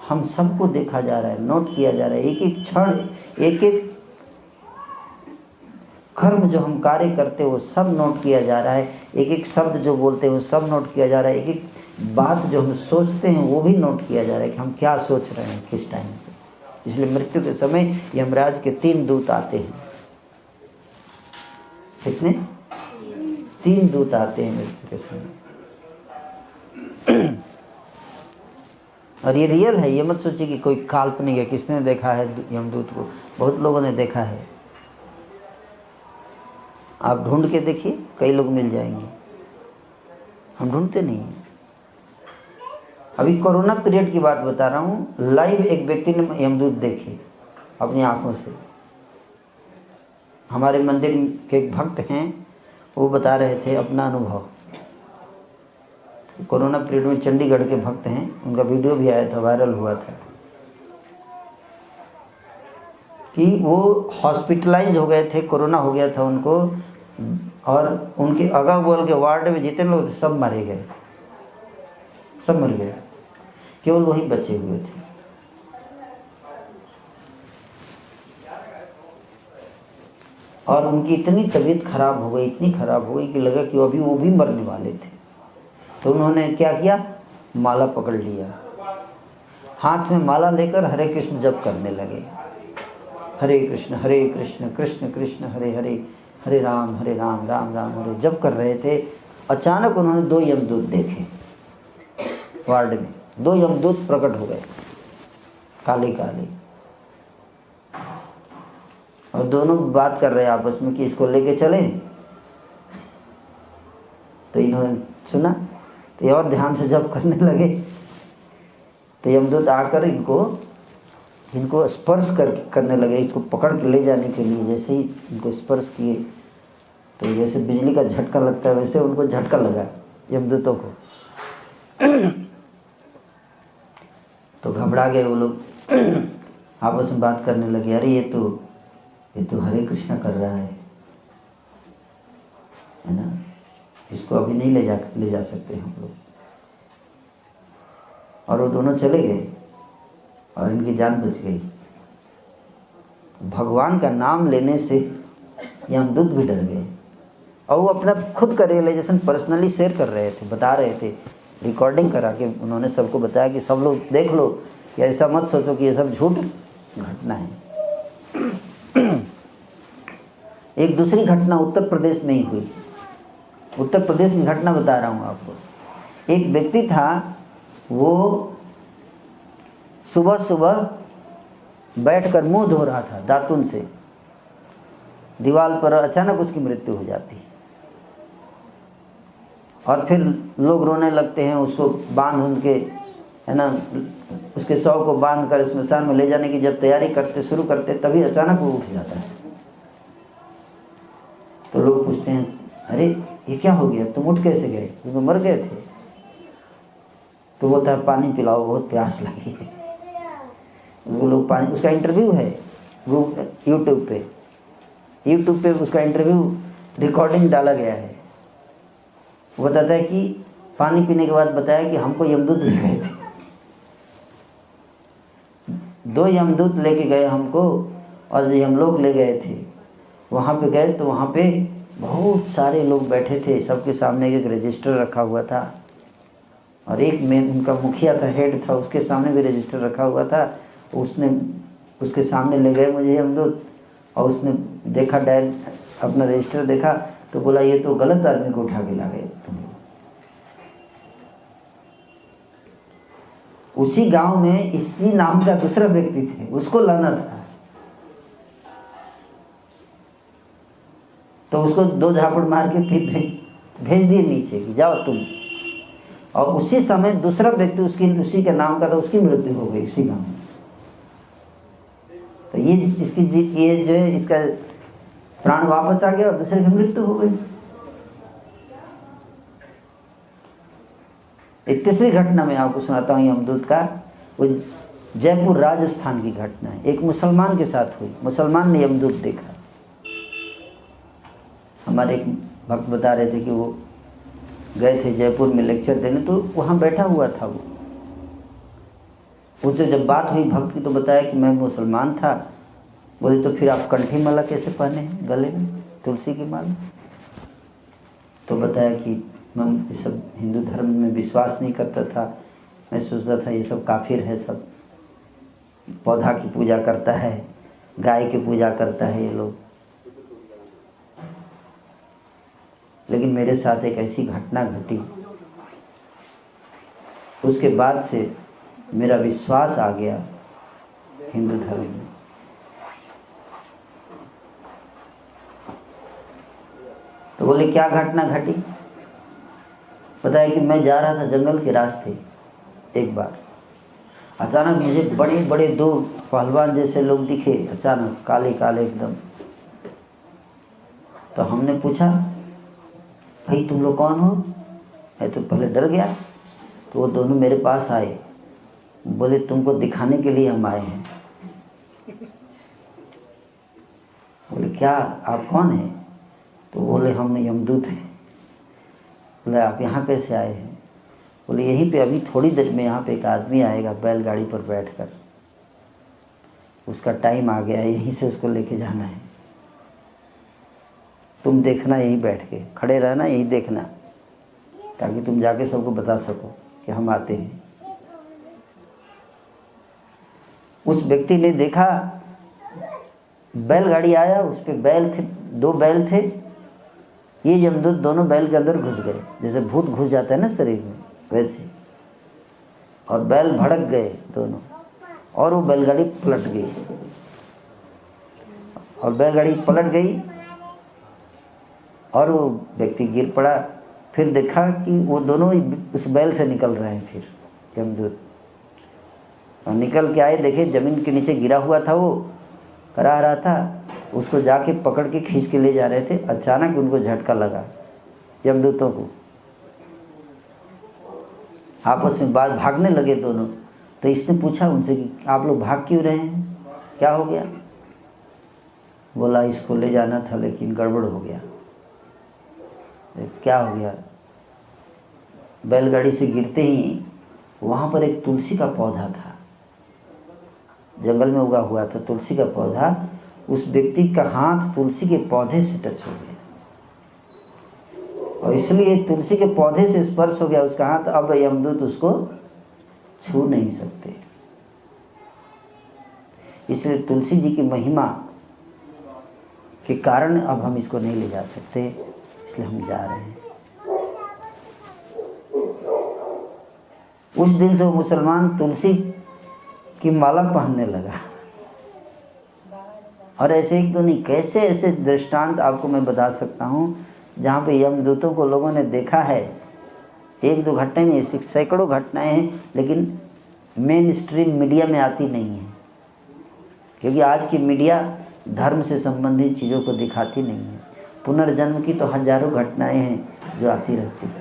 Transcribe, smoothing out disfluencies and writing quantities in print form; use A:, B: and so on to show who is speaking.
A: हम सबको देखा जा रहा है, नोट किया जा रहा है, एक एक क्षण, एक एक कर्म जो हम कार्य करते हैं वो सब नोट किया जा रहा है, एक एक शब्द जो बोलते हैं वो सब नोट किया जा रहा है, एक एक बात जो हम सोचते हैं वो भी नोट किया जा रहा है कि हम क्या सोच रहे हैं किस टाइम पे। इसलिए मृत्यु के समय यमराज के 3 दूत आते हैं। कितने? 3 दूत आते हैं मृत्यु के समय। और ये रियल है, ये मत सोचिए कि कोई काल्पनिक है। किसने देखा है यमदूत को? बहुत लोगों ने देखा है। आप ढूंढ के देखिए, कई लोग मिल जाएंगे। हम ढूंढते नहीं हैं। अभी कोरोना पीरियड की बात बता रहा हूँ, लाइव एक व्यक्ति ने यमदूत देखे अपनी आंखों से। हमारे मंदिर के एक भक्त हैं, वो बता रहे थे अपना अनुभव। कोरोना पीरियड में चंडीगढ़ के भक्त हैं, उनका वीडियो भी आया था, वायरल हुआ था कि वो हॉस्पिटलाइज हो गए थे, कोरोना हो गया था उनको, और उनके अगल बगल के वार्ड में जितने लोग सब मारे गए, सब मर गए, केवल वही बचे हुए थे। और उनकी इतनी तबीयत खराब हो गई, इतनी खराब हो गई कि लगा कि अभी वो भी मरने वाले थे। तो उन्होंने क्या किया? माला पकड़ लिया, हाथ में माला लेकर हरे कृष्ण जप करने लगे। हरे कृष्ण कृष्ण कृष्ण हरे हरे, हरे राम राम राम हरे, जप कर रहे थे। अचानक उन्होंने 2 यमदूत देखे वार्ड में। 2 यमदूत प्रकट हो गए, काले काले, और दोनों बात कर रहे हैं आपस में कि इसको लेके चलें। तो इन्होंने सुना तो ये और ध्यान से जप करने लगे। तो यमदूत आकर इनको स्पर्श करने लगे, इसको पकड़ के ले जाने के लिए। जैसे ही इनको स्पर्श किए तो जैसे बिजली का झटका लगता है वैसे उनको झटका लगा यमदूतों को। तो घबरा गए वो लोग, आपस में बात करने लगे, अरे ये तो हरे कृष्णा कर रहा है ना, इसको अभी नहीं ले जा सकते हम लोग। और वो दोनों चले गए और इनकी जान बच गई। भगवान का नाम लेने से यमदूत भी डर गए। और वो अपना खुद का रियलाइजेशन पर्सनली शेयर कर रहे थे, बता रहे थे, रिकॉर्डिंग करा के उन्होंने सबको बताया कि सब लोग देख लो कि ऐसा मत सोचो कि ये सब झूठ घटना है। एक दूसरी घटना उत्तर प्रदेश में ही हुई। उत्तर प्रदेश की घटना बता रहा हूँ आपको। एक व्यक्ति था, वो सुबह सुबह बैठकर मुंह धो रहा था दातुन से, दीवार पर अचानक उसकी मृत्यु हो जाती है। और फिर लोग रोने लगते हैं, उसको बांध के, है ना, उसके शव को बांध कर स्मशान में ले जाने की जब तैयारी शुरू करते तभी अचानक वो उठ जाता है। तो लोग पूछते हैं, अरे ये क्या हो गया, तुम उठ कैसे गए, तुम मर गए थे? तो बोलता है पानी पिलाओ, बहुत प्यास लगी है। वो लोग पानी, उसका इंटरव्यू है यूट्यूब पे उसका इंटरव्यू रिकॉर्डिंग डाला गया है। वो बताता है कि पानी पीने के बाद बताया कि हमको यमदूत ले गए थे, 2 यमदूत लेके गए हमको, और हम लोग ले गए थे। वहाँ पे गए तो वहाँ पे बहुत सारे लोग बैठे थे, सबके सामने एक रजिस्टर रखा हुआ था, और एक में उनका मुखिया था, हेड था, उसके सामने भी रजिस्टर रखा हुआ था। उसके सामने ले गए मुझे यमदूत, और उसने देखा, डायरेक्ट अपना रजिस्टर देखा तो बोला ये तो गलत आदमी को उठा के ला गए तुम लोग। उसी गांव में इसी नाम का दूसरा व्यक्ति थे, उसको लाना था, तो उसको 2 झापड़ मार के फिर भेज दिए नीचे कि जाओ तुम। और उसी समय दूसरा व्यक्ति उसी के नाम का था, उसकी मृत्यु हो गई उसी गांव में। तो ये जो है इसका प्राण वापस आ गया और दूसरे की मृत्यु हो गई। एक तीसरी घटना मैं आपको सुनाता हूँ यमदूत का। वो जयपुर राजस्थान की घटना है, एक मुसलमान के साथ हुई। मुसलमान ने यमदूत देखा। हमारे एक भक्त बता रहे थे कि वो गए थे जयपुर में लेक्चर देने, तो वहाँ बैठा हुआ था वो, उससे जब बात हुई भक्त की तो बताया कि मैं मुसलमान था। बोले तो फिर आप कंठी माला कैसे पहने हैं गले में, तुलसी की माला? तो बताया कि मैं ये सब हिंदू धर्म में विश्वास नहीं करता था, मैं सोचता था ये सब काफिर है, सब पौधा की पूजा करता है, गाय की पूजा करता है ये लोग। लेकिन मेरे साथ एक ऐसी घटना घटी, उसके बाद से मेरा विश्वास आ गया हिंदू धर्म में। तो बोले क्या घटना घटी? बताया कि मैं जा रहा था जंगल के रास्ते, एक बार अचानक मुझे बड़े बड़े दो पहलवान जैसे लोग दिखे, अचानक काले काले एकदम। तो हमने पूछा भाई तुम लोग कौन हो? मैं तो पहले डर गया। तो वो दोनों मेरे पास आए, बोले तुमको दिखाने के लिए हम आए हैं। बोले क्या, आप कौन हैं? तो बोले हम यमदूत हैं। बोले आप यहाँ कैसे आए हैं? बोले यहीं पे अभी थोड़ी देर में यहाँ पे एक आदमी आएगा बैलगाड़ी पर बैठकर, उसका टाइम आ गया है, यहीं से उसको लेके जाना है, तुम देखना यहीं बैठ के, खड़े रहना यहीं देखना, ताकि तुम जाके सबको बता सको कि हम आते हैं। उस व्यक्ति ने देखा बैलगाड़ी आया, उस पे बैल थे, दो बैल थे, ये यमदूत दोनों बैल के अंदर घुस गए, जैसे भूत घुस जाता है ना शरीर में वैसे, और बैल भड़क गए दोनों, और वो बैलगाड़ी पलट गई। और बैलगाड़ी पलट गई और वो व्यक्ति गिर पड़ा। फिर देखा कि वो दोनों उस बैल से निकल रहे हैं। फिर यमदूत और निकल के आए, देखे जमीन के नीचे गिरा हुआ था, वो करा रहा था, उसको जाके पकड़ के खींच के ले जा रहे थे। अचानक उनको झटका लगा यमदूतों को, आपस में बात भागने लगे दोनों। तो इसने पूछा उनसे कि आप लोग भाग क्यों रहे हैं, क्या हो गया? बोला इसको ले जाना था लेकिन गड़बड़ हो गया। क्या हो गया? बैलगाड़ी से गिरते ही वहाँ पर एक तुलसी का पौधा था, जंगल में उगा हुआ था तुलसी का पौधा। उस व्यक्ति का हाथ तुलसी के पौधे से टच हो गया, और इसलिए तुलसी के पौधे से स्पर्श हो गया उसका हाथ। अब यमदूत उसको छू नहीं सकते। इसलिए तुलसी जी की महिमा के कारण अब हम इसको नहीं ले जा सकते, इसलिए हम जा रहे हैं। उस दिन से वो मुसलमान तुलसी की माला पहनने लगा। और ऐसे एक तो नहीं, कैसे ऐसे दृष्टांत आपको मैं बता सकता हूँ जहाँ पे यमदूतों को लोगों ने देखा है। एक दो घटनाएं नहीं, सैकड़ों घटनाएं हैं, लेकिन मेन स्ट्रीम मीडिया में आती नहीं है, क्योंकि आज की मीडिया धर्म से संबंधित चीज़ों को दिखाती नहीं है। पुनर्जन्म की तो हजारों घटनाएं हैं जो आती रहती हैं।